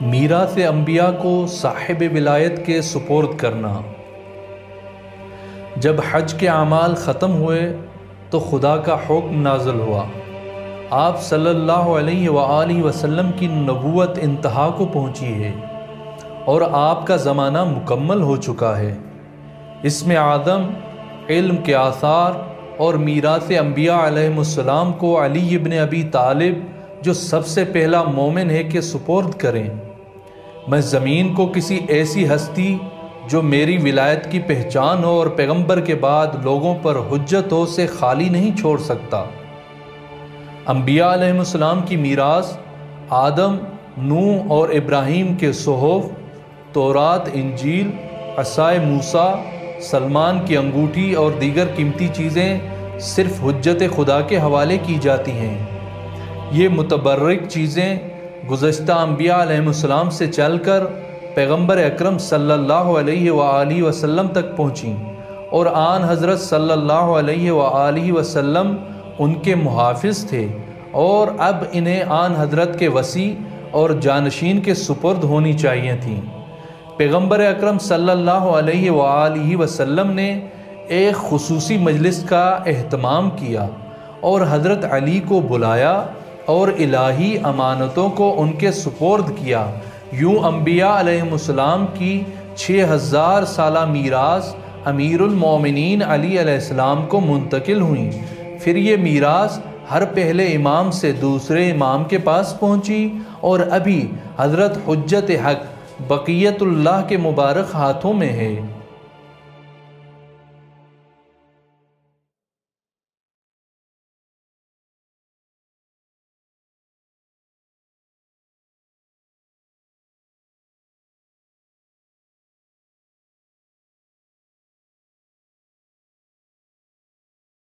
میراث انبیاء کو صاحب ولایت کے سپرد کرنا۔ جب حج کے اعمال ختم ہوئے تو خدا کا حکم نازل ہوا۔ آپ صلی اللہ علیہ وآلہ وسلم کی نبوت انتہا کو پہنچی ہے اور آپ کا زمانہ مکمل ہو چکا ہے۔ اسم اعظم علم کے آثار اور میراث انبیاء علیہ السلام کو علی ابن ابی طالب جو سب سے پہلا مومن ہے کہ سپرد کریں۔ میں زمین کو کسی ایسی ہستی جو میری ولایت کی پہچان ہو اور پیغمبر کے بعد لوگوں پر حجت ہو سے خالی نہیں چھوڑ سکتا۔ انبیاء علیہ السلام کی میراث آدم، نوح اور ابراہیم کے صحف، تورات، انجیل، عصائے موسیٰ، سلمان کی انگوٹھی اور دیگر قیمتی چیزیں صرف حجت خدا کے حوالے کی جاتی ہیں۔ یہ متبرک چیزیں گزشتہ انبیاء علیہ السلام سے چل کر پیغمبر اکرم صلی اللہ علیہ وآلہ وسلم تک پہنچیں اور آن حضرت صلی اللہ علیہ وآلہ وسلم ان کے محافظ تھے، اور اب انہیں آن حضرت کے وصی اور جانشین کے سپرد ہونی چاہیے تھیں۔ پیغمبر اکرم صلی اللہ علیہ وآلہ وسلم نے ایک خصوصی مجلس کا اہتمام کیا اور حضرت علی کو بلایا اور الہی امانتوں کو ان کے سپرد کیا۔ یوں انبیاء علیہ السلام کی 6000 سالہ میراث امیر المومنین علی علیہ السلام کو منتقل ہوئیں۔ پھر یہ میراث ہر پہلے امام سے دوسرے امام کے پاس پہنچی اور ابھی حضرت حجت حق بقیت اللہ کے مبارک ہاتھوں میں ہے۔